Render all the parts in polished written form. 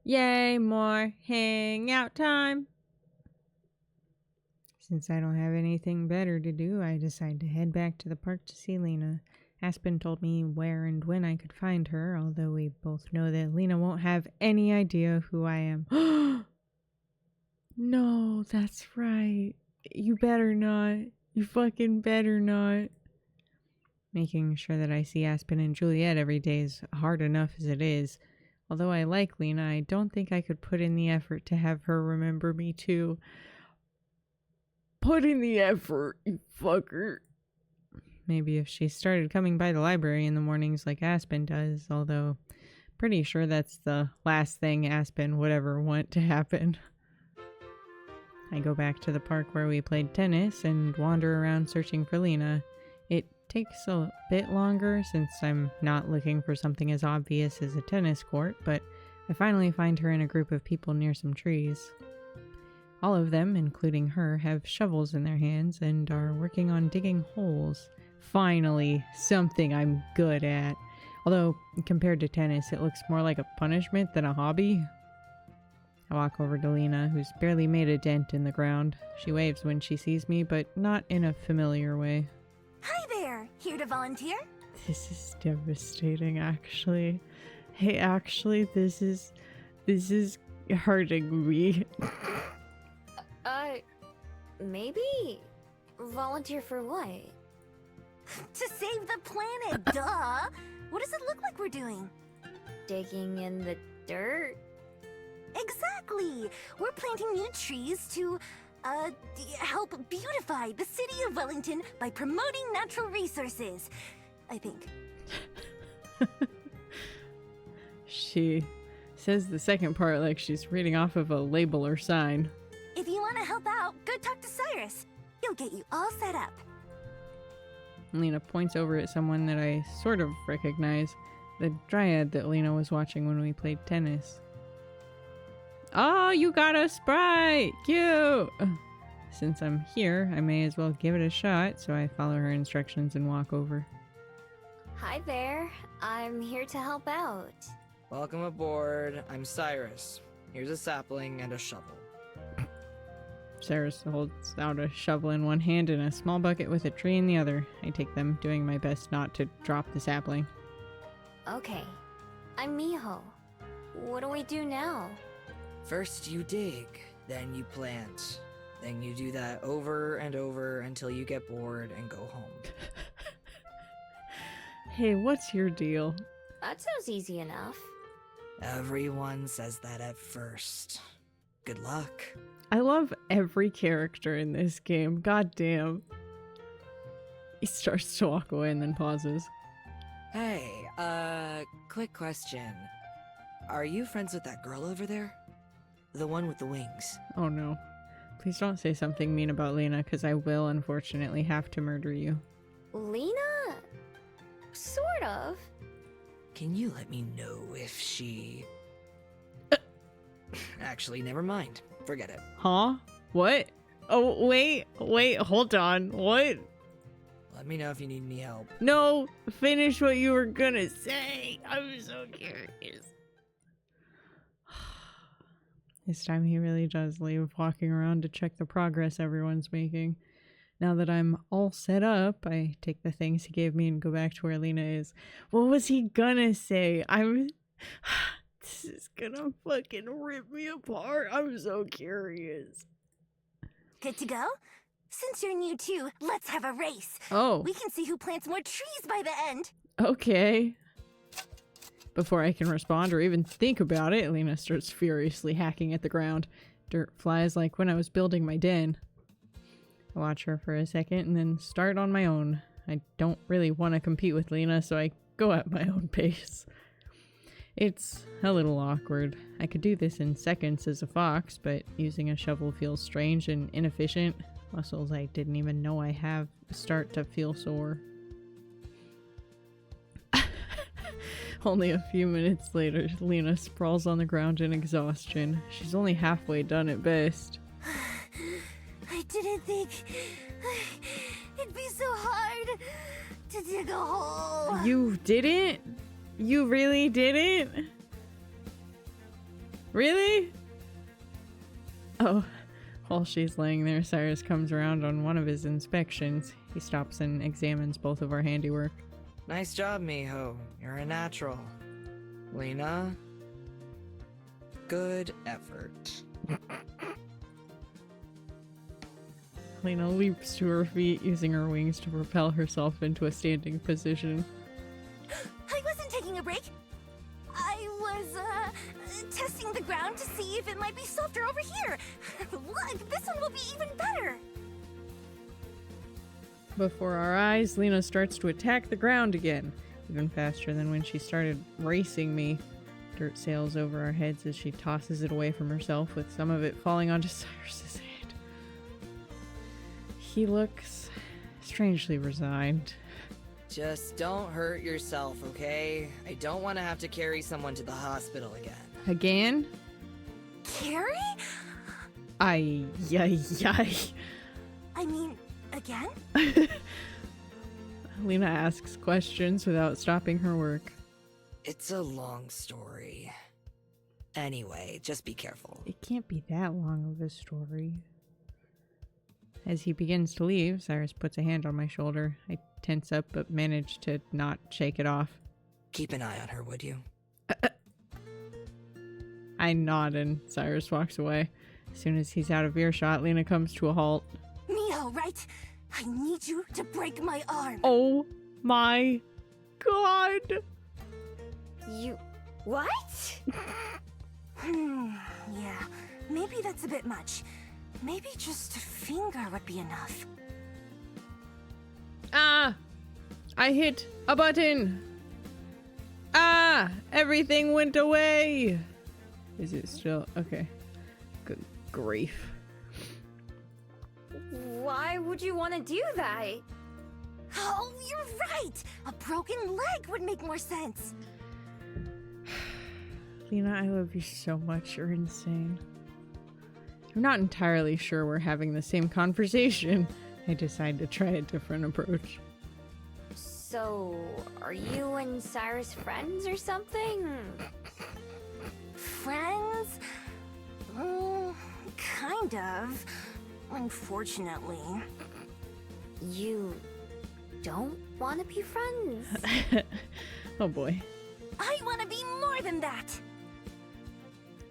Yay, more hangout time! Since I don't have anything better to do, I decide to head back to the park to see Lena. Aspen told me where and when I could find her, although we both know that Lena won't have any idea who I am. No, that's right. You better not. You fucking better not. Making sure that I see Aspen and Juliet every day is hard enough as it is. Although I like Lena, I don't think I could put in the effort to have her remember me too. Put in the effort, you fucker. Maybe if she started coming by the library in the mornings like Aspen does, although pretty sure that's the last thing Aspen would ever want to happen. I go back to the park where we played tennis and wander around searching for Lena. It takes a bit longer since I'm not looking for something as obvious as a tennis court, but I finally find her in a group of people near some trees. All of them, including her, have shovels in their hands and are working on digging holes. Finally, something I'm good at. Although, compared to tennis, it looks more like a punishment than a hobby. I walk over to Lena, who's barely made a dent in the ground. She waves when she sees me, but not in a familiar way. Hi there! Here to volunteer? This is devastating, actually. Hey, actually, this is hurting me. Maybe? Volunteer for what? To save the planet, duh! What does it look like we're doing? Digging in the dirt? Exactly! We're planting new trees to, help beautify the city of Wellington by promoting natural resources. I think. She says the second part like she's reading off of a label or sign. If you want to help out, go talk to Cyrus. He'll get you all set up. Lena points over at someone that I sort of recognize, the dryad that Lena was watching when we played tennis. Oh, you got a Sprite! Cute! Since I'm here, I may as well give it a shot, so I follow her instructions and walk over. Hi there. I'm here to help out. Welcome aboard. I'm Cyrus. Here's a sapling and a shovel. Cyrus holds out a shovel in one hand and a small bucket with a tree in the other. I take them, doing my best not to drop the sapling. Okay. I'm Miho. What do we do now? First you dig, then you plant. Then you do that over and over until you get bored and go home. Hey, what's your deal? That sounds easy enough. Everyone says that at first. Good luck. I love every character in this game. God damn. He starts to walk away and then pauses. Hey, quick question. Are you friends with that girl over there? The one with the wings. Oh no. Please don't say something mean about Lena, because I will unfortunately have to murder you. Lena? Sort of. Can you let me know if she... Actually, never mind. Forget it. Huh? What? Oh, wait, hold on. What? Let me know if you need any help. No, finish what you were gonna say. I'm so curious. This time he really does leave, walking around to check the progress everyone's making. Now that I'm all set up, I take the things he gave me and go back to where Lena is. What was he gonna say? This is gonna fucking rip me apart. I'm so curious. Good to go? Since you're new too, let's have a race. Oh. We can see who plants more trees by the end. Okay. Before I can respond or even think about it, Lena starts furiously hacking at the ground. Dirt flies like when I was building my den. I watch her for a second and then start on my own. I don't really want to compete with Lena, so I go at my own pace. It's a little awkward. I could do this in seconds as a fox, but using a shovel feels strange and inefficient. Muscles I didn't even know I have start to feel sore. Only a few minutes later, Lena sprawls on the ground in exhaustion. She's only halfway done at best. I didn't think it'd be so hard to dig a hole. You didn't? You really didn't? Really? Oh, while she's laying there, Cyrus comes around on one of his inspections. He stops and examines both of our handiwork. Nice job, Miho. You're a natural. Lena? Good effort. Lena leaps to her feet, using her wings to propel herself into a standing position. I wasn't taking a break. I was, testing the ground to see if it might be softer over here. Look, this one will be even better. Before our eyes, Lena starts to attack the ground again, even faster than when she started racing me. Dirt sails over our heads as she tosses it away from herself, with some of it falling onto Cyrus's head. He looks strangely resigned. Just don't hurt yourself, okay? I don't want to have to carry someone to the hospital again. Again? Carrie? Ay. I mean, again? Lena asks questions without stopping her work. It's a long story. Anyway, just be careful. It can't be that long of a story. As he begins to leave, Cyrus puts a hand on my shoulder. I tense up but manage to not shake it off. Keep an eye on her, would you? I nod and Cyrus walks away. As soon as he's out of earshot, Lena comes to a halt. Miho, right? I need you to break my arm. Oh my god! You... what? Yeah, maybe that's a bit much. Maybe just a finger would be enough. Ah! I hit a button! Ah! Everything went away! Is it still... okay. Good grief. Why would you want to do that? Oh, you're right! A broken leg would make more sense. Lena, I love you so much. You're insane. I'm not entirely sure we're having the same conversation. I decide to try a different approach. So, are you and Cyrus friends or something? Friends? Kind of. Unfortunately. You don't want to be friends? Oh boy. I want to be more than that!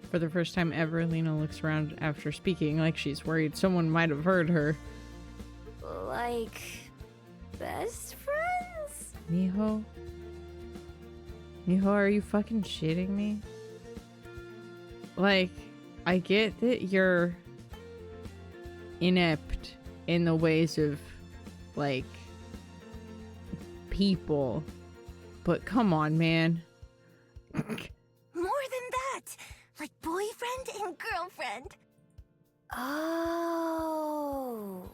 For the first time ever, Lena looks around after speaking like she's worried someone might have heard her. Like... best friends? Miho? Miho, are you fucking shitting me? Like, I get that you're inept in the ways of, like, people. But come on, man. More than that! Like boyfriend and girlfriend. Oh...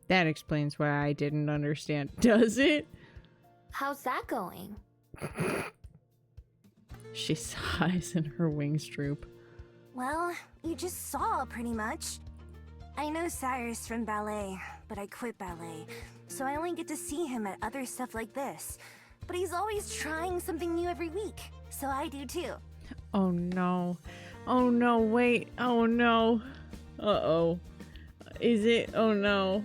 That explains why I didn't understand. Does it? how's that going? She sighs and her wings droop. Well, you just saw pretty much. I know Cyrus from ballet, but I quit ballet, so I only get to see him at other stuff like this. But he's always trying something new every week, so I do too. Oh no. Oh no, wait. Oh no. Uh-oh. Is it? Oh no.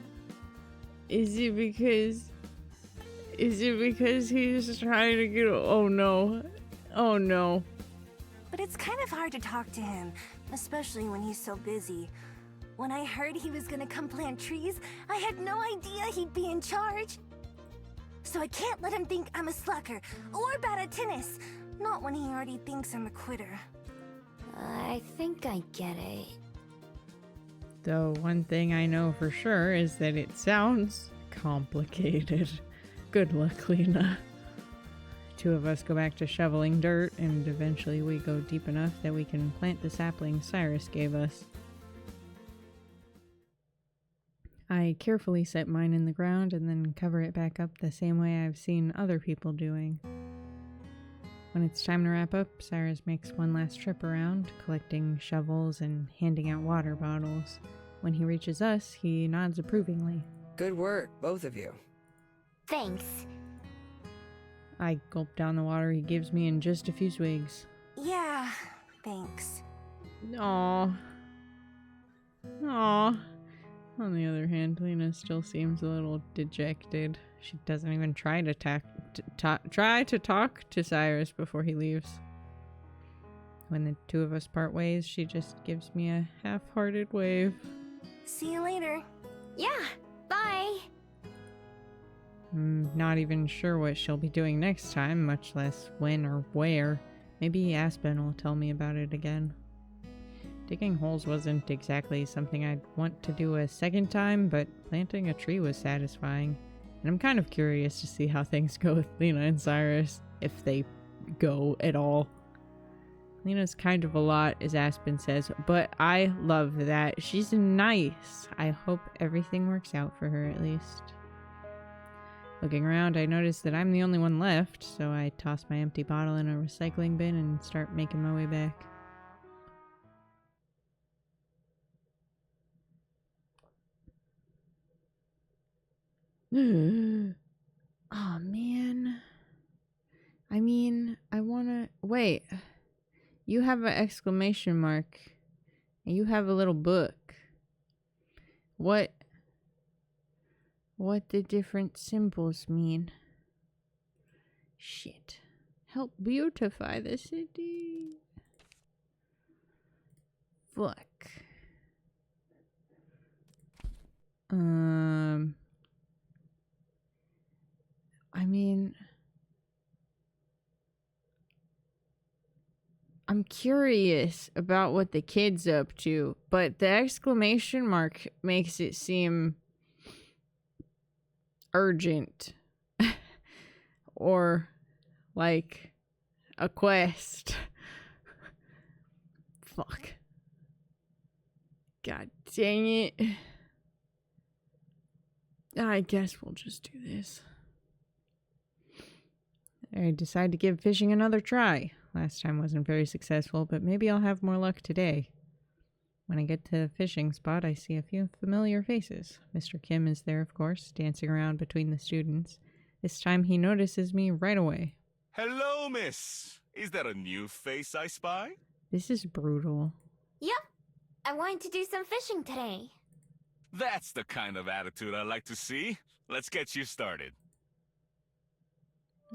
Is it because he's trying to get... Oh no. Oh no. But it's kind of hard to talk to him, especially when he's so busy. When I heard he was gonna come plant trees, I had no idea he'd be in charge. So I can't let him think I'm a slacker or bad at tennis. Not when he already thinks I'm a quitter. I think I get it. Though one thing I know for sure is that it sounds complicated. Good luck, Lena. Two of us go back to shoveling dirt, and eventually we go deep enough that we can plant the sapling Cyrus gave us. I carefully set mine in the ground and then cover it back up the same way I've seen other people doing. When it's time to wrap up, Cyrus makes one last trip around, collecting shovels and handing out water bottles. When he reaches us, he nods approvingly. Good work, both of you. Thanks. I gulp down the water he gives me in just a few swigs. Yeah, Thanks. Aw. Aw. On the other hand, Lena still seems a little dejected. She doesn't even try to talk to Cyrus before he leaves. When the two of us part ways, she just gives me a half-hearted wave. See you later. Yeah, bye. I'm not even sure what she'll be doing next time, much less when or where. Maybe Aspen will tell me about it again. Digging holes wasn't exactly something I'd want to do a second time, but planting a tree was satisfying. And I'm kind of curious to see how things go with Lena and Cyrus, if they go at all. Lena's kind of a lot, as Aspen says, but I love that. She's nice. I hope everything works out for her at least. Looking around, I notice that I'm the only one left, so I toss my empty bottle in a recycling bin and start making my way back. Oh man. I mean, I wanna... Wait. You have an exclamation mark. And you have a little book. What the different symbols mean. Shit. Help beautify the city. Fuck. I mean, I'm curious about what the kid's up to, but the exclamation mark makes it seem urgent. Or like a quest. Fuck. God dang it. I guess we'll just do this. I decide to give fishing another try. Last time wasn't very successful, but maybe I'll have more luck today. When I get to the fishing spot, I see a few familiar faces. Mr. Kim is there, of course, dancing around between the students. This time he notices me right away. Hello, miss. Is that a new face I spy? This is brutal. Yep, I wanted to do some fishing today. That's the kind of attitude I like to see. Let's get you started.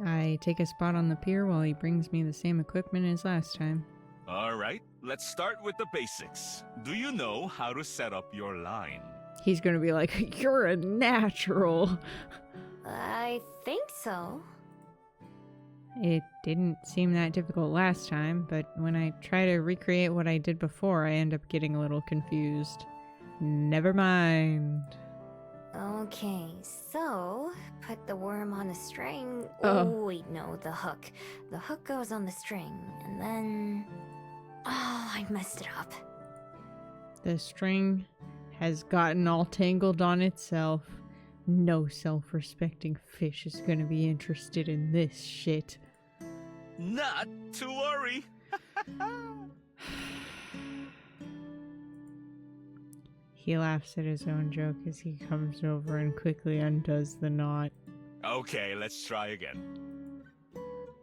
I take a spot on the pier while he brings me the same equipment as last time. All right, let's start with the basics. Do you know how to set up your line? He's gonna be like, you're a natural. I think so. It didn't seem that difficult last time, but when I try to recreate what I did before, I end up getting a little confused. Never mind. Okay, so put the worm on the string. Oh. Oh, wait, no, the hook. The hook goes on the string, and then... Oh, I messed it up. The string has gotten all tangled on itself. No self-respecting fish is gonna be interested in this shit. Not to worry. He laughs at his own joke as he comes over and quickly undoes the knot. Okay, let's try again.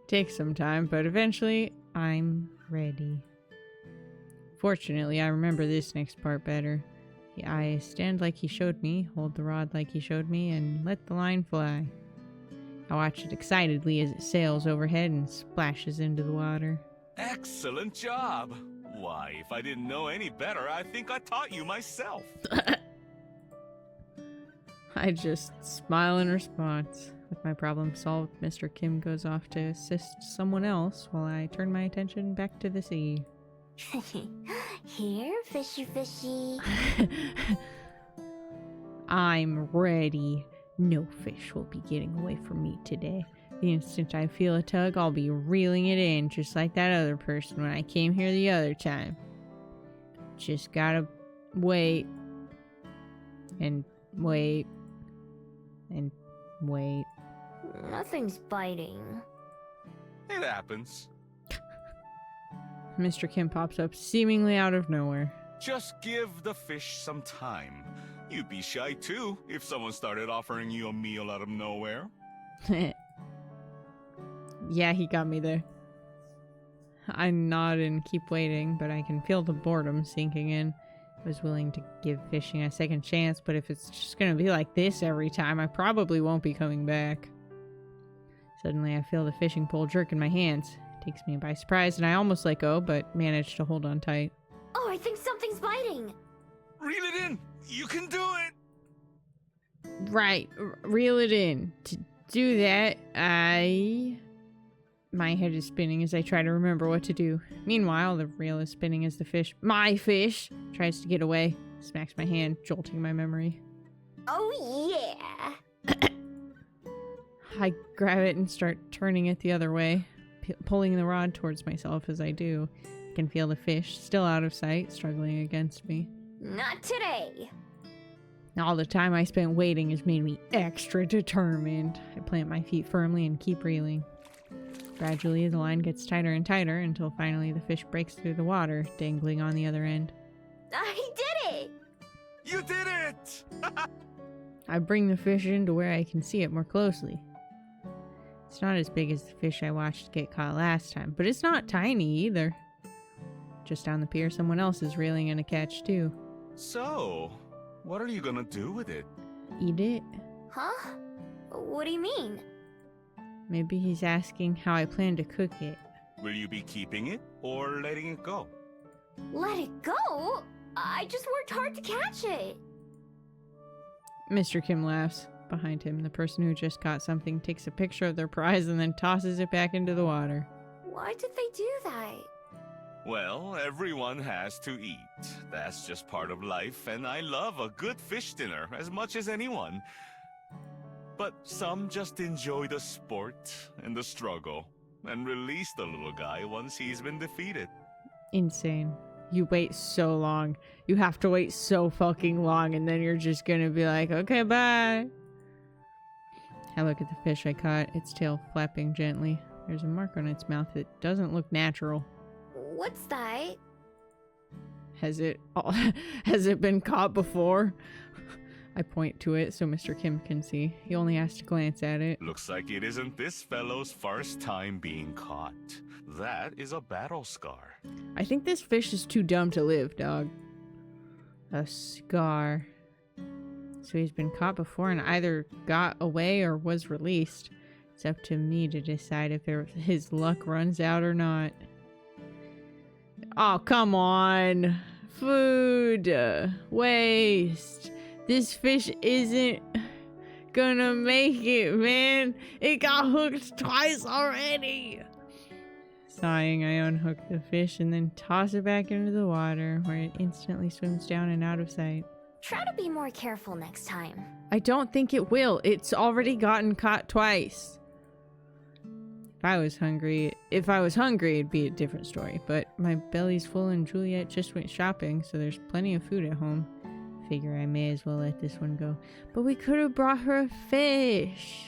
Takes some time, but eventually I'm ready. Fortunately, I remember this next part better. I stand like he showed me, hold the rod like he showed me, and let the line fly. I watch it excitedly as it sails overhead and splashes into the water. Excellent job. Why, if I didn't know any better, I think I taught you myself. I just smile in response. With my problem solved, Mr. Kim goes off to assist someone else while I turn my attention back to the sea. Here, fishy fishy. I'm ready. No fish will be getting away from me today. The instant I feel a tug, I'll be reeling it in, just like that other person when I came here the other time. Just gotta wait. And wait. And wait. Nothing's biting. It happens. Mr. Kim pops up seemingly out of nowhere. Just give the fish some time. You'd be shy too if someone started offering you a meal out of nowhere. Yeah, he got me there. I nod and keep waiting, but I can feel the boredom sinking in. I was willing to give fishing a second chance, but if it's just gonna be like this every time, I probably won't be coming back. Suddenly, I feel the fishing pole jerk in my hands. It takes me by surprise, and I almost let go, but manage to hold on tight. Oh, I think something's biting. Reel it in! You can do it! Right, reel it in. To do that, My head is spinning as I try to remember what to do. Meanwhile, the reel is spinning as the fish, my fish, tries to get away. Smacks my hand, jolting my memory. Oh, yeah. I grab it and start turning it the other way, pulling the rod towards myself as I do. I can feel the fish, still out of sight, struggling against me. Not today. All the time I spent waiting has made me extra determined. I plant my feet firmly and keep reeling. Gradually, the line gets tighter and tighter until finally the fish breaks through the water, dangling on the other end. I did it! You did it! I bring the fish in to where I can see it more closely. It's not as big as the fish I watched get caught last time, but it's not tiny either. Just down the pier, someone else is reeling in a catch too. So, what are you gonna do with it? Eat it? Huh? What do you mean? Maybe he's asking how I plan to cook it. Will you be keeping it or letting it go? Let it go? I just worked hard to catch it. Mr. Kim laughs. Behind him, the person who just caught something takes a picture of their prize and then tosses it back into the water. Why did they do that? Well, everyone has to eat. That's just part of life, and I love a good fish dinner as much as anyone. But some just enjoy the sport and the struggle, and release the little guy once he's been defeated. Insane. You wait so long. You have to wait so fucking long, and then you're just gonna be like, okay, bye. I look at the fish I caught, its tail flapping gently. There's a mark on its mouth that doesn't look natural. What's that? Has it been caught before? I point to it so Mr. Kim can see. He only has to glance at it. Looks like it isn't this fellow's first time being caught. That is a battle scar. I think this fish is too dumb to live, dog. A scar. So he's been caught before and either got away or was released. It's up to me to decide if his luck runs out or not. Oh, come on. Food. Waste. This fish isn't gonna make it, man. It got hooked twice already. Sighing, I unhook the fish and then toss it back into the water, where it instantly swims down and out of sight. Try to be more careful next time. I don't think it will. It's already gotten caught twice. If I was hungry, it'd be a different story. But my belly's full and Juliet just went shopping, so there's plenty of food at home. Figure I may as well let this one go. But we could have brought her a fish.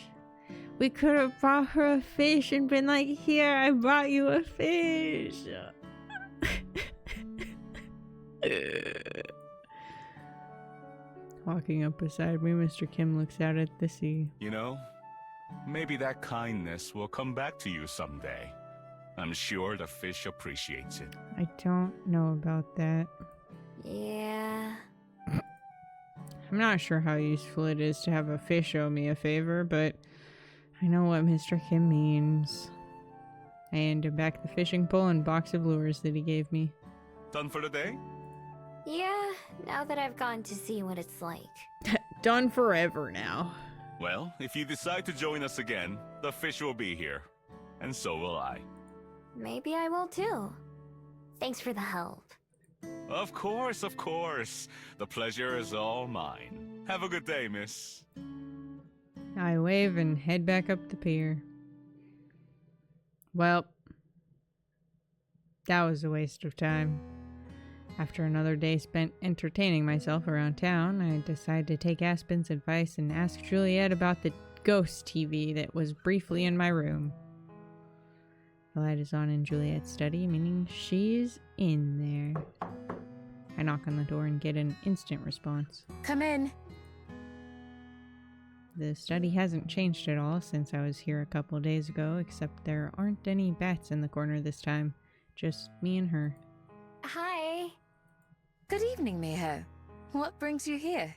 We could have brought her a fish and been like, here, I brought you a fish. Walking up beside me, Mr. Kim looks out at the sea. You know, maybe that kindness will come back to you someday. I'm sure the fish appreciates it. I don't know about that. Yeah. I'm not sure how useful it is to have a fish owe me a favor, but I know what Mr. Kim means. I hand him back the fishing pole and box of lures that he gave me. Done for the day? Yeah, now that I've gotten to see what it's like. Done forever now. Well, if you decide to join us again, the fish will be here. And so will I. Maybe I will too. Thanks for the help. Of course, of course. The pleasure is all mine. Have a good day, miss. I wave and head back up the pier. Well, that was a waste of time. After another day spent entertaining myself around town, I decided to take Aspen's advice and ask Juliet about the ghost TV that was briefly in my room. The light is on in Juliet's study, meaning she's in there. I knock on the door and get an instant response. Come in. The study hasn't changed at all since I was here a couple days ago, except there aren't any bats in the corner this time. Just me and her. Hi. Good evening, Miho. What brings you here?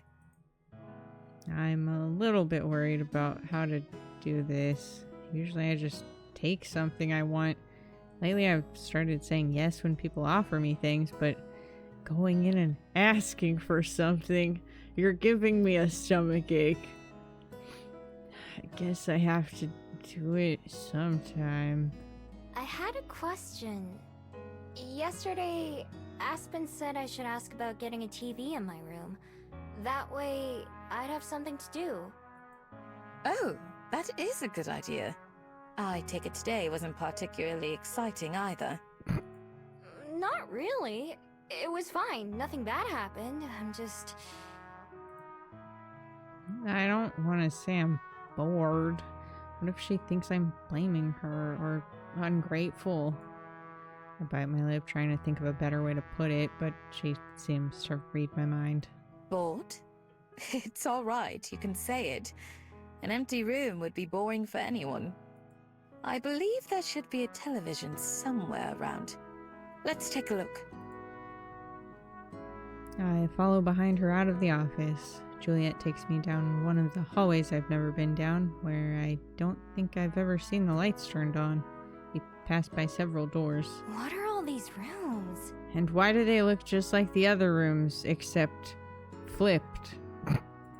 I'm a little bit worried about how to do this. Usually I just take something I want. Lately I've started saying yes when people offer me things, but going in and asking for something, you're giving me a stomach ache. I guess I have to do it sometime. I had a question. Yesterday, Aspen said I should ask about getting a TV in my room. That way, I'd have something to do. Oh, that is a good idea. I take it today wasn't particularly exciting either. Not really. It was fine. Nothing bad happened. I'm just... I don't want to say I'm bored. What if she thinks I'm blaming her or ungrateful? I bite my lip trying to think of a better way to put it, but she seems to read my mind. Bored? It's all right, you can say it. An empty room would be boring for anyone. I believe there should be a television somewhere around. Let's take a look. I follow behind her out of the office. Juliet takes me down one of the hallways I've never been down, where I don't think I've ever seen the lights turned on. We pass by several doors. What are all these rooms? And why do they look just like the other rooms, except flipped?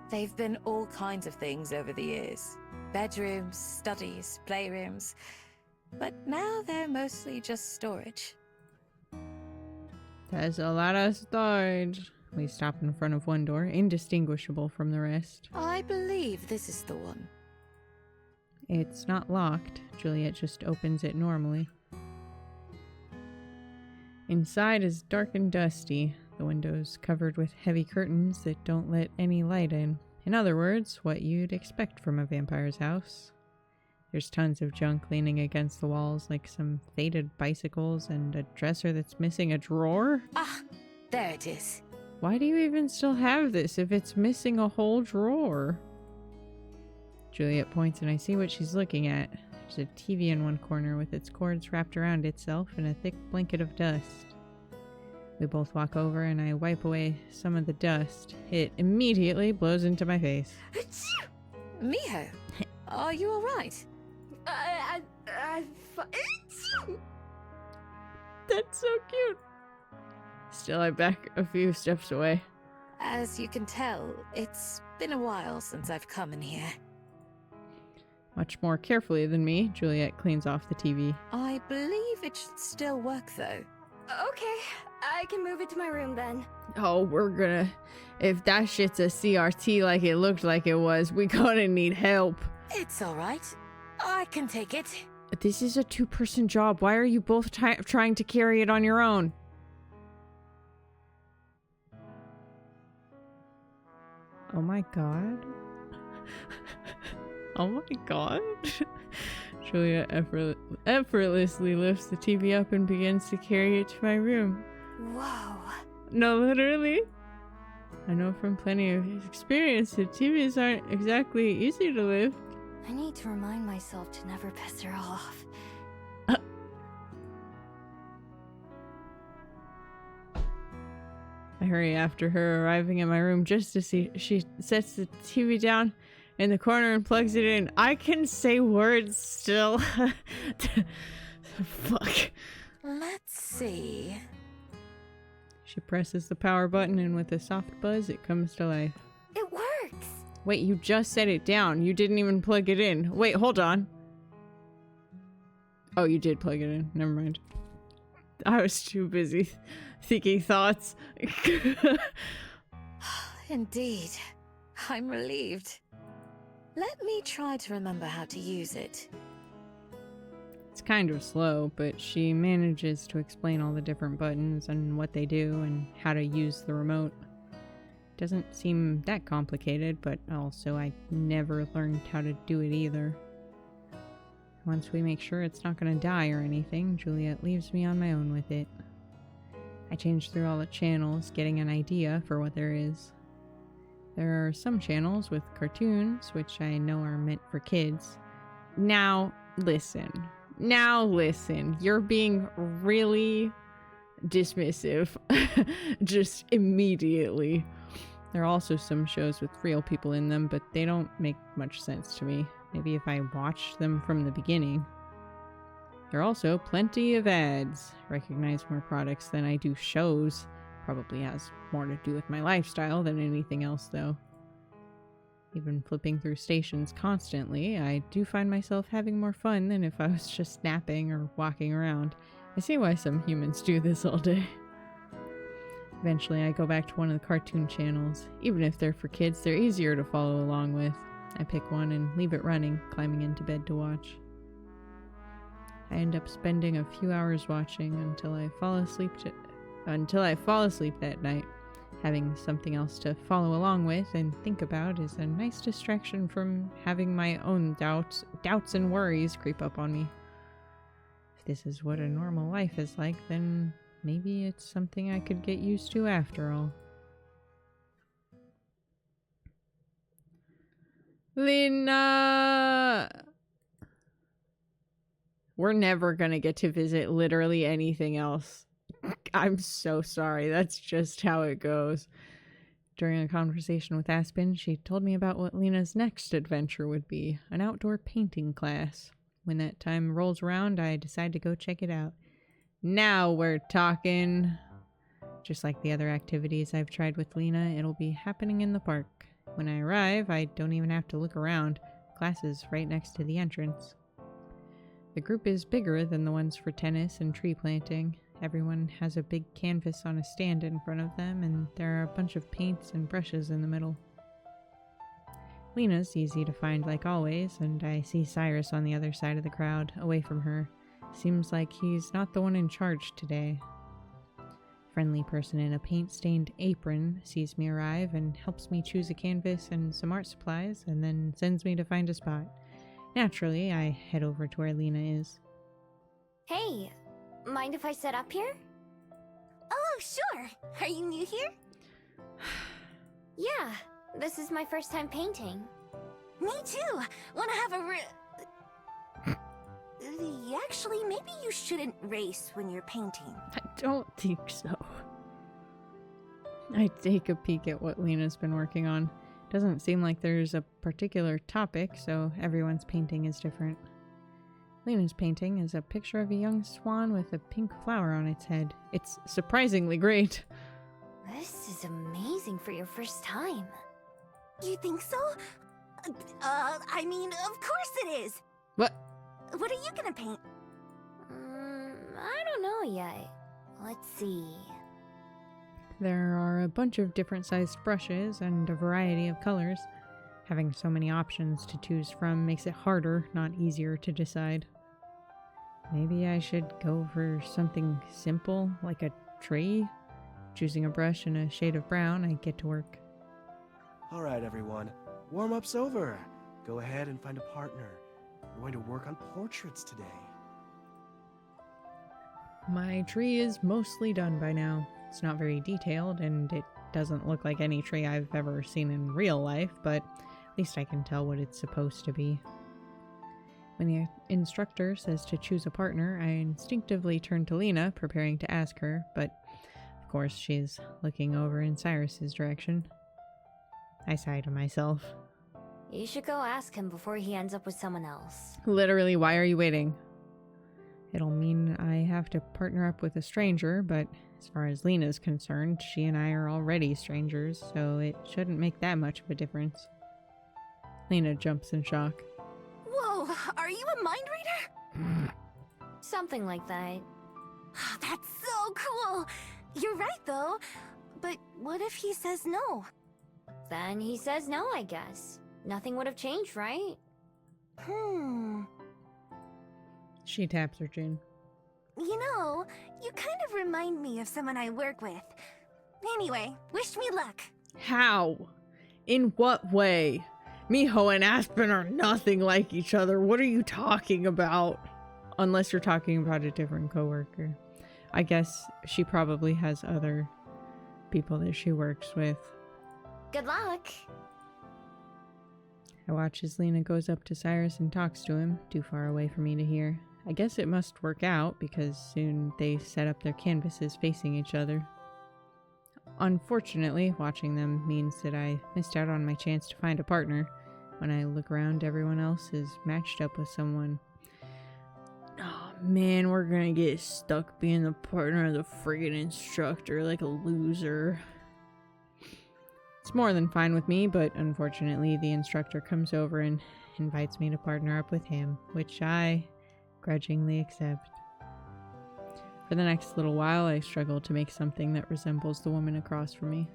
They've been all kinds of things over the years. Bedrooms, studies, playrooms. But now they're mostly just storage. There's a lot of storage. We stop in front of one door, indistinguishable from the rest. I believe this is the one. It's not locked. Juliet just opens it normally. Inside is dark and dusty, the windows covered with heavy curtains that don't let any light in. In other words, what you'd expect from a vampire's house. There's tons of junk leaning against the walls, like some faded bicycles and a dresser that's missing a drawer. Ah, there it is. Why do you even still have this if it's missing a whole drawer? Juliet points and I see what she's looking at. There's a TV in one corner with its cords wrapped around itself in a thick blanket of dust. We both walk over and I wipe away some of the dust. It immediately blows into my face. Miho, are you alright? That's so cute. Still, I back a few steps away. As you can tell, it's been a while since I've come in here. Much more carefully than me, Juliet cleans off the TV. I believe it should still work, though. Okay, I can move it to my room then. Oh, we're gonna... If that shit's a CRT like it looked like it was, we gonna need help. It's alright. I can take it. This is a two-person job. Why are you both trying to carry it on your own? Oh my god. Oh my god. Julia effortlessly lifts the TV up and begins to carry it to my room. Whoa. No, literally. I know from plenty of experience that TVs aren't exactly easy to lift. I need to remind myself to never piss her off. I hurry after her, arriving at my room just to see she sets the TV down in the corner and plugs it in. I can say words still. Fuck. Let's see. She presses the power button and with a soft buzz it comes to life. It works! Wait, you just set it down. You didn't even plug it in. Wait, hold on. Oh, you did plug it in. Never mind. I was too busy thinking thoughts. Indeed. I'm relieved. Let me try to remember how to use it. It's kind of slow, but she manages to explain all the different buttons and what they do and how to use the remote. Doesn't seem that complicated, but also I never learned how to do it either. Once we make sure it's not going to die or anything, Juliet leaves me on my own with it. I change through all the channels, getting an idea for what there is. There are some channels with cartoons, which I know are meant for kids. Now, listen. Now listen, you're being really dismissive. Just immediately. There are also some shows with real people in them, but they don't make much sense to me. Maybe if I watched them from the beginning. There are also plenty of ads. Recognize more products than I do shows. Probably has more to do with my lifestyle than anything else, though. Even flipping through stations constantly, I do find myself having more fun than if I was just napping or walking around. I see why some humans do this all day. Eventually, I go back to one of the cartoon channels. Even if they're for kids, they're easier to follow along with. I pick one and leave it running, climbing into bed to watch. I end up spending a few hours watching until I fall asleep that night. Having something else to follow along with and think about is a nice distraction from having my own doubts and worries creep up on me. If this is what a normal life is like, then maybe it's something I could get used to after all. Lena! We're never gonna get to visit literally anything else. I'm so sorry. That's just how it goes. During a conversation with Aspen, she told me about what Lena's next adventure would be, an outdoor painting class. When that time rolls around, I decide to go check it out. Now we're talking. Just like the other activities I've tried with Lena, it'll be happening in the park. When I arrive, I don't even have to look around. Class is right next to the entrance. The group is bigger than the ones for tennis and tree planting. Everyone has a big canvas on a stand in front of them, and there are a bunch of paints and brushes in the middle. Lena's easy to find like always, and I see Cyrus on the other side of the crowd, away from her. Seems like he's not the one in charge today. Friendly person in a paint-stained apron sees me arrive and helps me choose a canvas and some art supplies, and then sends me to find a spot. Naturally, I head over to where Lena is. Hey, mind if I set up here? Oh, sure. Are you new here? Yeah, this is my first time painting. Me too. Wanna have a Actually, maybe you shouldn't race when you're painting. I don't think so. I take a peek at what Lena's been working on. Doesn't seem like there's a particular topic, so everyone's painting is different. Lena's painting is a picture of a young swan with a pink flower on its head. It's surprisingly great. This is amazing for your first time. You think so? I mean, of course it is. What? What are you gonna paint? I don't know yet. Let's see. There are a bunch of different sized brushes and a variety of colors. Having so many options to choose from makes it harder, not easier to decide. Maybe I should go for something simple, like a tree? Choosing a brush and a shade of brown, I get to work. Alright everyone, warm-up's over. Go ahead and find a partner. We're going to work on portraits today. My tree is mostly done by now. It's not very detailed, and it doesn't look like any tree I've ever seen in real life, but at least I can tell what it's supposed to be. When the instructor says to choose a partner, I instinctively turn to Lena, preparing to ask her, but of course she's looking over in Cyrus's direction. I sigh to myself. You should go ask him before he ends up with someone else. Literally, why are you waiting? It'll mean I have to partner up with a stranger, but as far as Lena's concerned, she and I are already strangers, so it shouldn't make that much of a difference. Lena jumps in shock. Whoa, are you a mind reader? Something like that. That's so cool. You're right, though. But what if he says no? Then he says no, I guess. Nothing would have changed, right? She taps her chin. You know, you kind of remind me of someone I work with. Anyway, wish me luck. How? In what way? Miho and Aspen are nothing like each other. What are you talking about? Unless you're talking about a different coworker. I guess she probably has other people that she works with. Good luck! I watch as Lena goes up to Cyrus and talks to him, too far away for me to hear. I guess it must work out because soon they set up their canvases facing each other. Unfortunately, watching them means that I missed out on my chance to find a partner. When I look around, everyone else is matched up with someone. Oh man, we're gonna get stuck being the partner of the friggin' instructor like a loser. It's more than fine with me, but unfortunately the instructor comes over and invites me to partner up with him, which I grudgingly accept. For the next little while, I struggle to make something that resembles the woman across from me.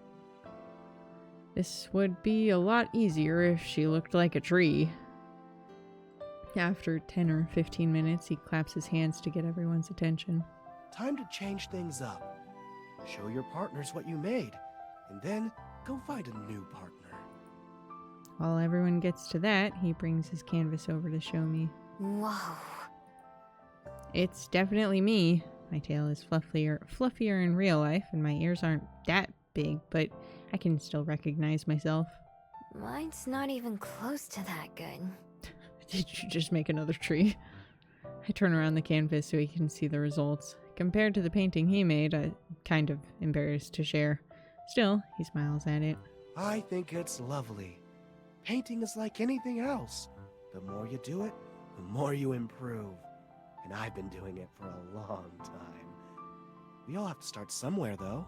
This would be a lot easier if she looked like a tree. After 10 or 15 minutes, he claps his hands to get everyone's attention. Time to change things up. Show your partners what you made, and then go find a new partner. While everyone gets to that, he brings his canvas over to show me. Whoa. It's definitely me. My tail is fluffier in real life, and my ears aren't that big, but I can still recognize myself. Mine's not even close to that good. Did you just make another tree? I turn around the canvas so he can see the results. Compared to the painting he made, I'm kind of embarrassed to share. Still, he smiles at it. I think it's lovely. Painting is like anything else. The more you do it, the more you improve. And I've been doing it for a long time. We all have to start somewhere, though.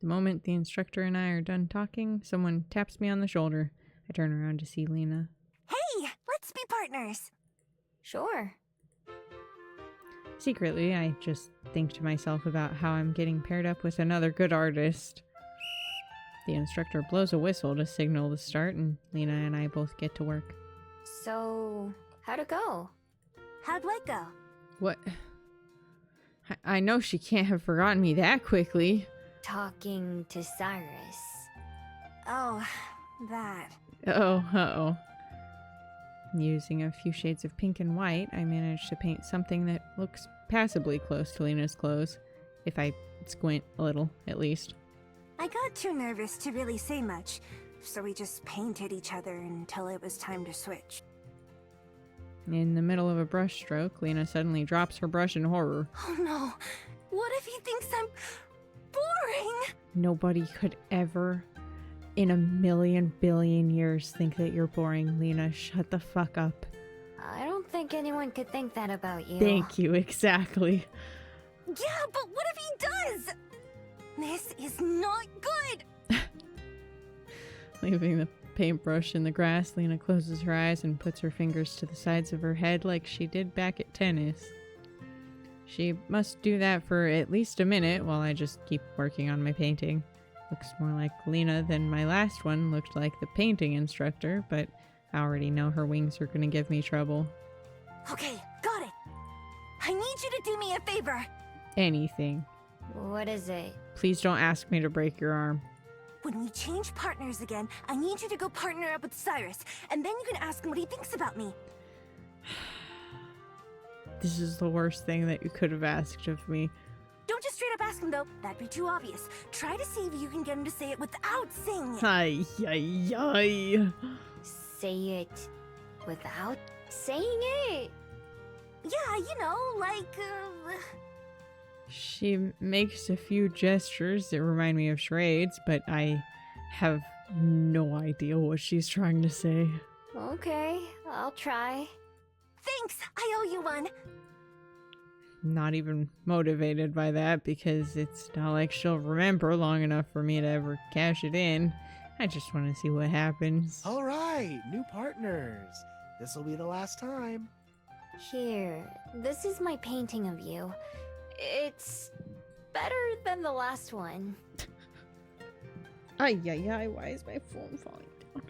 The moment the instructor and I are done talking, someone taps me on the shoulder. I turn around to see Lena. Hey, let's be partners. Sure. Secretly, I just think to myself about how I'm getting paired up with another good artist. The instructor blows a whistle to signal the start, and Lena and I both get to work. So, how'd it go? How'd what go? What? I know she can't have forgotten me that quickly. Talking to Cyrus. Oh, that. Uh-oh. Using a few shades of pink and white, I managed to paint something that looks passably close to Lena's clothes. If I squint a little, at least. I got too nervous to really say much, so we just painted each other until it was time to switch. In the middle of a brush stroke, Lena suddenly drops her brush in horror. Oh no! What if he thinks I'm boring? Nobody could ever, in a million billion years, think that you're boring, Lena. Shut the fuck up. I don't think anyone could think that about you. Thank you, exactly. Yeah, but what if he does? This is not good! Leaving the paintbrush in the grass, Lena closes her eyes and puts her fingers to the sides of her head like she did back at tennis. She must do that for at least a minute while I just keep working on my painting. Looks more like Lena than my last one looked like the painting instructor, but I already know her wings are gonna give me trouble. Okay, got it. I need you to do me a favor. Anything. What is it? Please don't ask me to break your arm. When we change partners again, I need you to go partner up with Cyrus, and then you can ask him what he thinks about me. This is the worst thing that you could have asked of me. Don't just straight up ask him, though. That'd be too obvious. Try to see if you can get him to say it without saying it. Ay, ay, ay. Say it without saying it. Yeah, you know, like, She makes a few gestures that remind me of charades, but I have no idea what she's trying to say. Okay, I'll try. Thanks, I owe you one. Not even motivated by that because it's not like she'll remember long enough for me to ever cash it in. I just want to see what happens. All right, new partners. This will be the last time. Here, this is my painting of you. It's better than the last one. Ay, ay, ay, why is my phone falling down?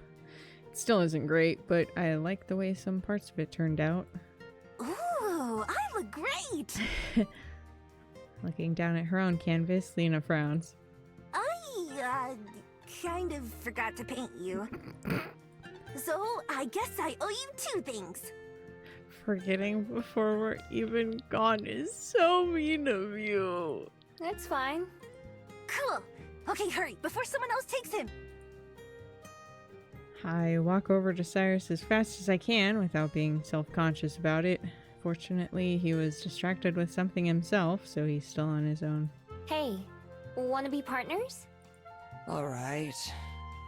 It still isn't great, but I like the way some parts of it turned out. Ooh, I look great. Looking down at her own canvas, Lena frowns. I, kind of forgot to paint you. So, I guess I owe you two things. Forgetting before we're even gone is so mean of you. That's fine. Cool. Okay, hurry, before someone else takes him. I walk over to Cyrus as fast as I can without being self-conscious about it. Fortunately, he was distracted with something himself, so he's still on his own. Hey, wanna be partners? Alright.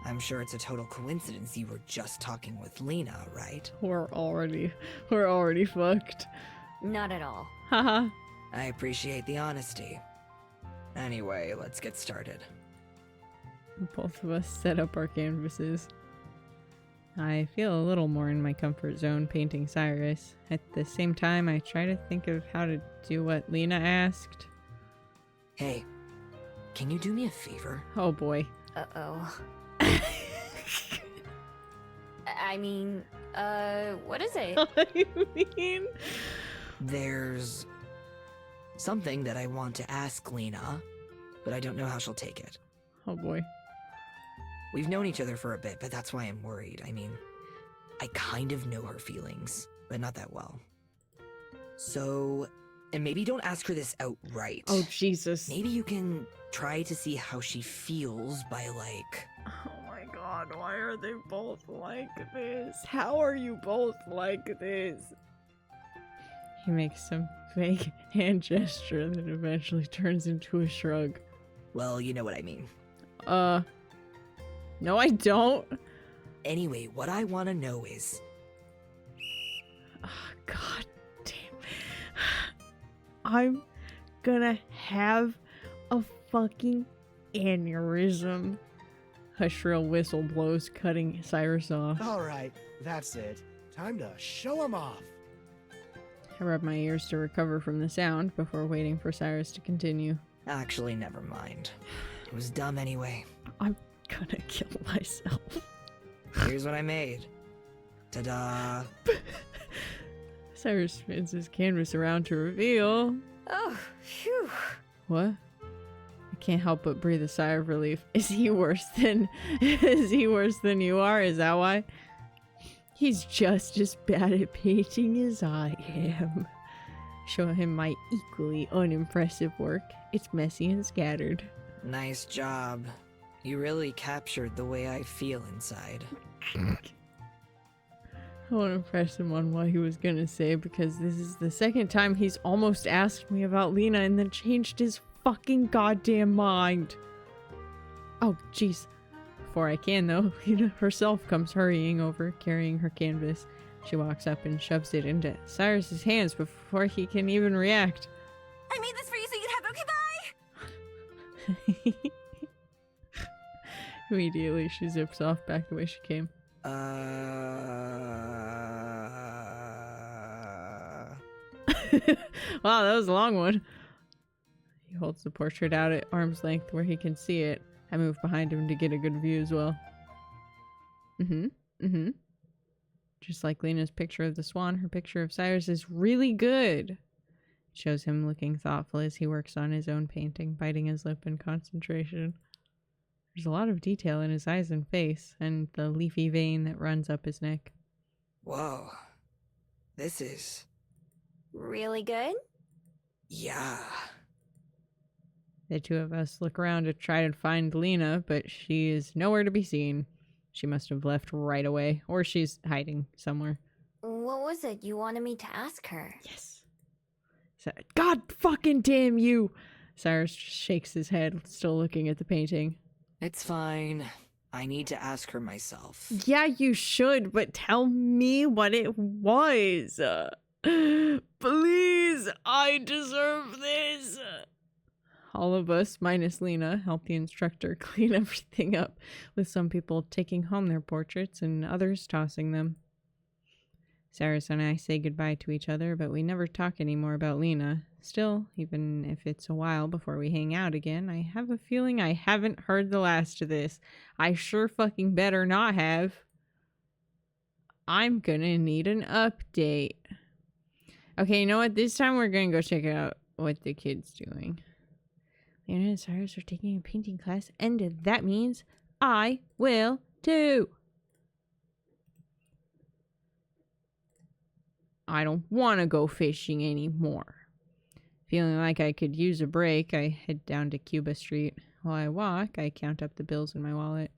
I'm sure it's a total coincidence you were just talking with Lena, right? We're already fucked. Not at all. Haha. I appreciate the honesty. Anyway, let's get started. Both of us set up our canvases. I feel a little more in my comfort zone painting Cyrus. At the same time, I try to think of how to do what Lena asked. Hey, can you do me a favor? Oh boy. Uh-oh. I mean, what is it? I mean... There's something that I want to ask Lena, but I don't know how she'll take it. Oh boy. We've known each other for a bit, but that's why I'm worried. I mean, I kind of know her feelings, but not that well. So, and maybe don't ask her this outright. Oh Jesus. Maybe you can try to see how she feels by, like... Oh my god, why are they both like this? How are you both like this? He makes some vague hand gesture that eventually turns into a shrug. Well, you know what I mean. No I don't. Anyway, what I want to know is... Oh, god damn. I'm gonna have a fucking aneurysm. A shrill whistle blows, cutting Cyrus off. Alright, that's it. Time to show him off. I rub my ears to recover from the sound before waiting for Cyrus to continue. Actually, never mind. It was dumb anyway. I'm gonna kill myself. Here's what I made. Ta-da! Cyrus spins his canvas around to reveal... Oh, phew. What? I can't help but breathe a sigh of relief. Is he worse than you are? Is that why? He's just as bad at painting as I am. Show him my equally unimpressive work. It's messy and scattered. Nice job. You really captured the way I feel inside. I won't press him on what he was gonna say because this is the second time he's almost asked me about Lena and then changed his fucking goddamn mind. Oh, jeez. Before I can, though, Lena herself comes hurrying over, carrying her canvas. She walks up and shoves it into Cyrus's hands before he can even react. I made this for you so you'd have okay, bye! Immediately, she zips off back the way she came. Wow, that was a long one. He holds the portrait out at arm's length where he can see it. I move behind him to get a good view as well. Just like Lena's picture of the swan, her picture of Cyrus is really good. It shows him looking thoughtful as he works on his own painting, biting his lip in concentration. There's a lot of detail in his eyes and face, and the leafy vein that runs up his neck. Whoa. This is... Really good? Yeah. The two of us look around to try to find Lena, but she is nowhere to be seen. She must have left right away, or she's hiding somewhere. What was it you wanted me to ask her? Yes. God fucking damn you! Cyrus shakes his head, still looking at the painting. It's fine. I need to ask her myself. Yeah, you should, but tell me what it was. Please, I deserve this. All of us, minus Lena, help the instructor clean everything up, with some people taking home their portraits and others tossing them. Cyrus and I say goodbye to each other, but we never talk anymore about Lena. Still, even if it's a while before we hang out again, I have a feeling I haven't heard the last of this. I sure fucking better not have. I'm gonna need an update. Okay, you know what? This time we're gonna go check out what the kid's doing. Lena and Cyrus are taking a painting class, and that means I will too. I don't want to go fishing anymore. Feeling like I could use a break, I head down to Cuba Street. While I walk, I count up the bills in my wallet.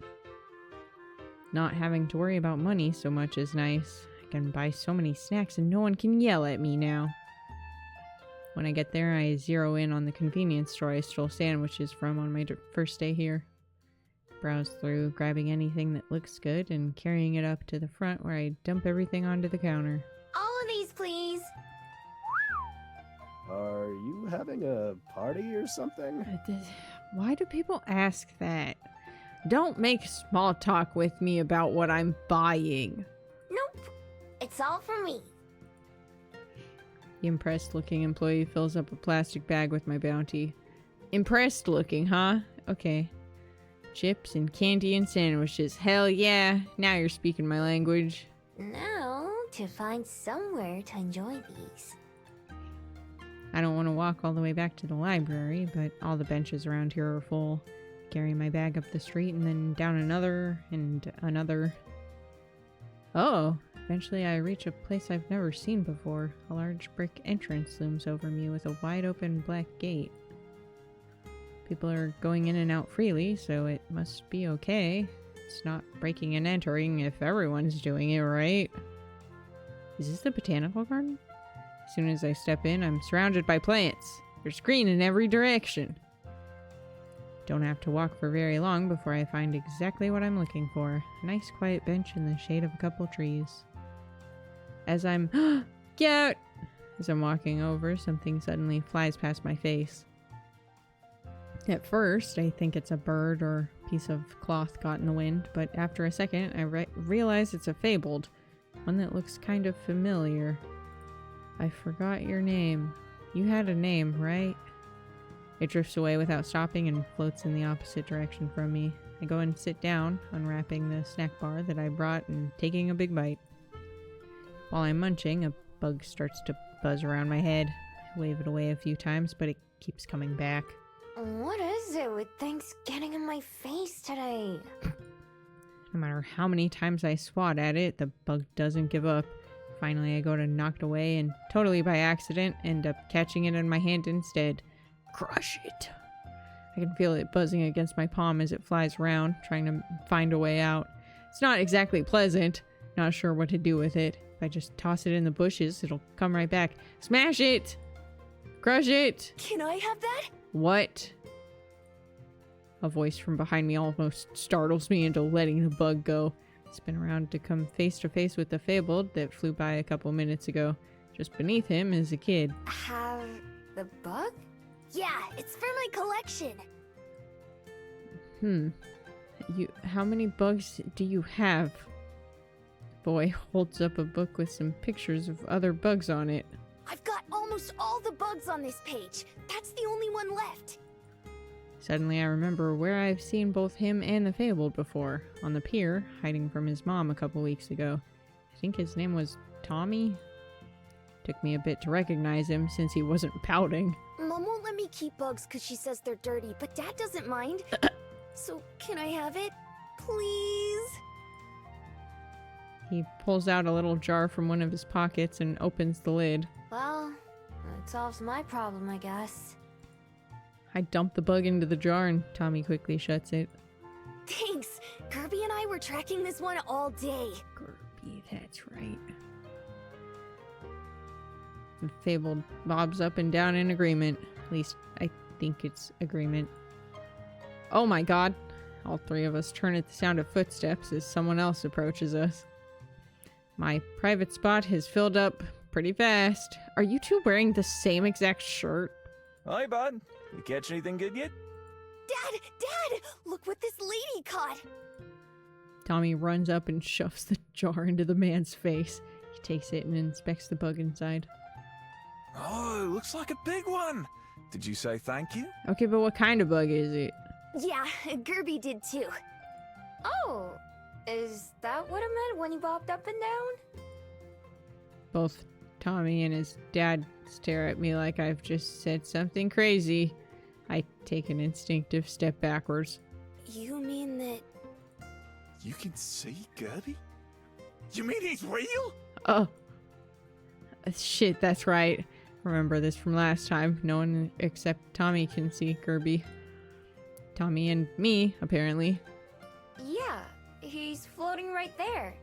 Not having to worry about money so much is nice. I can buy so many snacks and no one can yell at me now. When I get there, I zero in on the convenience store I stole sandwiches from on my first day here. Browse through, grabbing anything that looks good and carrying it up to the front where I dump everything onto the counter. All of these, please. Are you having a party or something? Why do people ask that? Don't make small talk with me about what I'm buying. Nope. It's all for me. The impressed-looking employee fills up a plastic bag with my bounty. Impressed-looking, huh? Okay. Chips and candy and sandwiches. Hell yeah. Now you're speaking my language. Now, to find somewhere to enjoy these. I don't want to walk all the way back to the library, but all the benches around here are full. Carry my bag up the street and then down another and another. Oh, eventually I reach a place I've never seen before. A large brick entrance looms over me with a wide open black gate. People are going in and out freely, so it must be okay. It's not breaking and entering if everyone's doing it right. Is this the botanical garden? As soon as I step in, I'm surrounded by plants. There's green in every direction. Don't have to walk for very long before I find exactly what I'm looking for. A nice quiet bench in the shade of a couple trees. As I'm get out! As I'm walking over, something suddenly flies past my face. At first, I think it's a bird or piece of cloth caught in the wind, but after a second, I realize it's a fabled, one that looks kind of familiar. I forgot your name. You had a name, right? It drifts away without stopping and floats in the opposite direction from me. I go and sit down, unwrapping the snack bar that I brought and taking a big bite. While I'm munching, a bug starts to buzz around my head. I wave it away a few times, but it keeps coming back. What is it with things getting in my face today? No matter how many times I swat at it, the bug doesn't give up. Finally, I go to knock it away and totally by accident end up catching it in my hand instead. Crush it. I can feel it buzzing against my palm as it flies around, trying to find a way out. It's not exactly pleasant. Not sure what to do with it. If I just toss it in the bushes, it'll come right back. Smash it! Crush it! Can I have that? What? A voice from behind me almost startles me into letting the bug go. Spin around to come face to face with the fabled that flew by a couple minutes ago. Just beneath him is a kid. Have the bug? Yeah, it's for my collection. How many bugs do you have? The boy holds up a book with some pictures of other bugs on it. I've got almost all the bugs on this page. That's the only one left. Suddenly I remember where I've seen both him and the fabled before. On the pier, hiding from his mom a couple weeks ago. I think his name was Tommy? Took me a bit to recognize him since he wasn't pouting. Mom won't let me keep bugs because she says they're dirty, but Dad doesn't mind. So can I have it? Please? He pulls out a little jar from one of his pockets and opens the lid. Well, that solves my problem, I guess. I dump the bug into the jar and Tommy quickly shuts it. Thanks. Kirby and I were tracking this one all day. Kirby, that's right. The fabled bobs up and down in agreement. At least I think it's agreement. Oh my god. All three of us turn at the sound of footsteps as someone else approaches us. My private spot has filled up pretty fast. Are you two wearing the same exact shirt? Hi, bud. You catch anything good yet? Dad! Look what this lady caught! Tommy runs up and shoves the jar into the man's face. He takes it and inspects the bug inside. Oh, looks like a big one. Did you say thank you? Okay, but what kind of bug is it? Yeah, Gerby did too. Oh, is that what it meant when you bobbed up and down? Both Tommy and his dad stare at me like I've just said something crazy. I take an instinctive step backwards. You mean that... You can see Gerby? You mean he's real? Oh. Shit, that's right. Remember this from last time. No one except Tommy can see Kirby. Tommy and me, apparently. Yeah, He's floating right there.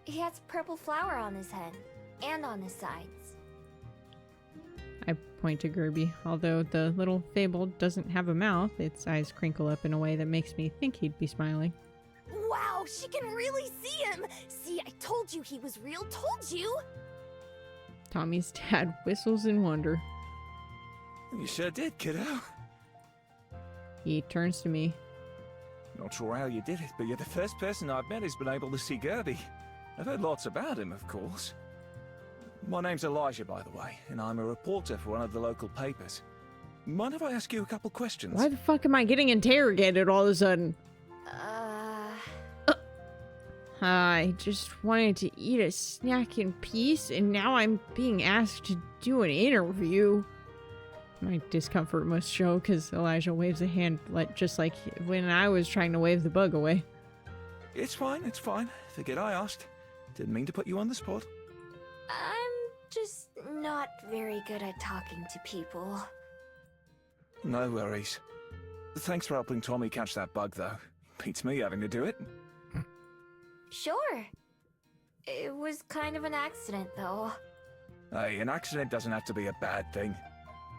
He has purple flower on his head and on his sides. I point to Gerby. Although the little fable doesn't have a mouth, its eyes crinkle up in a way that makes me think he'd be smiling. Wow, she can really see him! See, I told you he was real, told you! Tommy's dad whistles in wonder. You sure did, kiddo. He turns to me. Not sure how you did it, but you're the first person I've met who's been able to see Gerby. I've heard lots about him, of course. My name's Elijah, by the way, and I'm a reporter for one of the local papers. Mind if I ask you a couple questions? Why the fuck am I getting interrogated all of a sudden? I just wanted to eat a snack in peace, and now I'm being asked to do an interview. My discomfort must show because Elijah waves a hand just like when I was trying to wave the bug away. It's fine, it's fine. Forget I asked. Didn't mean to put you on the spot. I'm just not very good at talking to people. No worries. Thanks for helping Tommy catch that bug, though. Beats me having to do it. Sure. It was kind of an accident, though. Hey, an accident doesn't have to be a bad thing.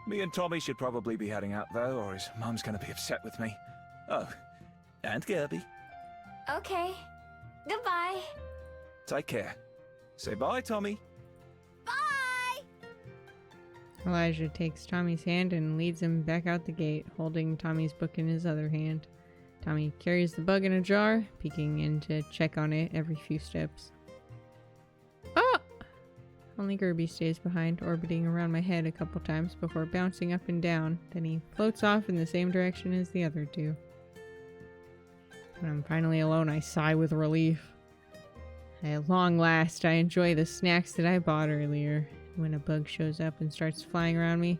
Me and Tommy should probably be heading out, though, or his mum's gonna be upset with me. Oh, and Gerby. Okay. Goodbye. Take care. Say bye, Tommy. Bye! Elijah takes Tommy's hand and leads him back out the gate, holding Tommy's book in his other hand. Tommy carries the bug in a jar, peeking in to check on it every few steps. Ah! Only Gerby stays behind, orbiting around my head a couple times before bouncing up and down. Then he floats off in the same direction as the other two. When I'm finally alone, I sigh with relief. At long last, I enjoy the snacks that I bought earlier. When a bug shows up and starts flying around me,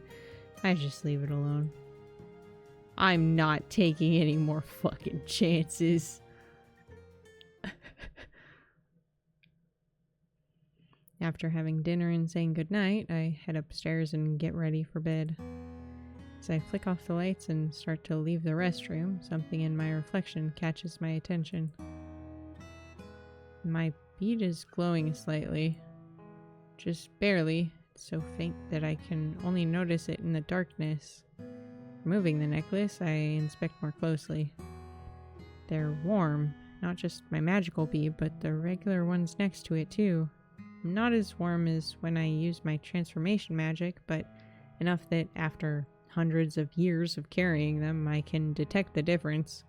I just leave it alone. I'm not taking any more fucking chances. After having dinner and saying goodnight, I head upstairs and get ready for bed. As I flick off the lights and start to leave the restroom, something in my reflection catches my attention. My bead is glowing slightly. Just barely. It's so faint that I can only notice it in the darkness. Removing the necklace, I inspect more closely. They're warm. Not just my magical bead, but the regular ones next to it too. Not as warm as when I use my transformation magic, but enough that after hundreds of years of carrying them, I can detect the difference.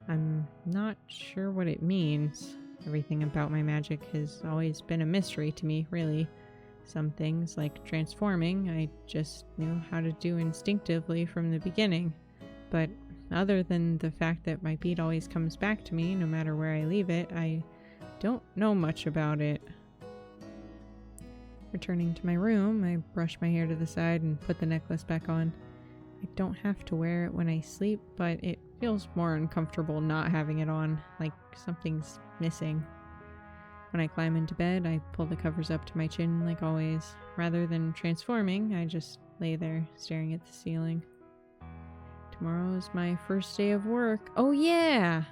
I'm not sure what it means. Everything about my magic has always been a mystery to me, really. Some things, like transforming, I just knew how to do instinctively from the beginning. But other than the fact that my bead always comes back to me, no matter where I leave it, I don't know much about it. Returning to my room, I brush my hair to the side and put the necklace back on. I don't have to wear it when I sleep, but it feels more uncomfortable not having it on, like something's missing. When I climb into bed, I pull the covers up to my chin like always. Rather than transforming, I just lay there, staring at the ceiling. Tomorrow is my first day of work. Oh yeah!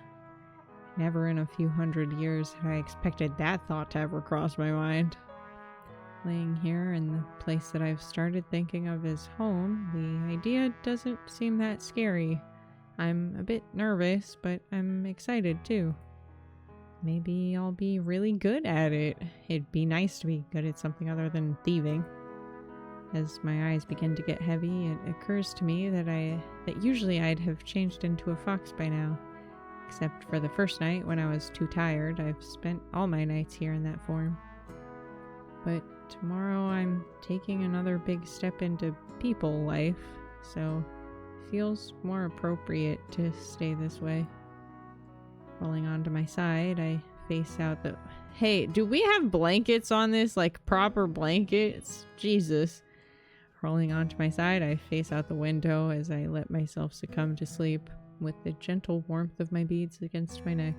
Never in a few hundred years had I expected that thought to ever cross my mind. Laying here in the place that I've started thinking of as home, the idea doesn't seem that scary. I'm a bit nervous, but I'm excited too. Maybe I'll be really good at it. It'd be nice to be good at something other than thieving. As my eyes begin to get heavy, it occurs to me that usually I'd have changed into a fox by now. Except for the first night when I was too tired, I've spent all my nights here in that form. But tomorrow I'm taking another big step into people life, so it feels more appropriate to stay this way. Rolling onto my side, I face out the... Hey, do we have blankets on this? Like proper blankets? Jesus. Rolling onto my side, I face out the window as I let myself succumb to sleep with the gentle warmth of my beads against my neck.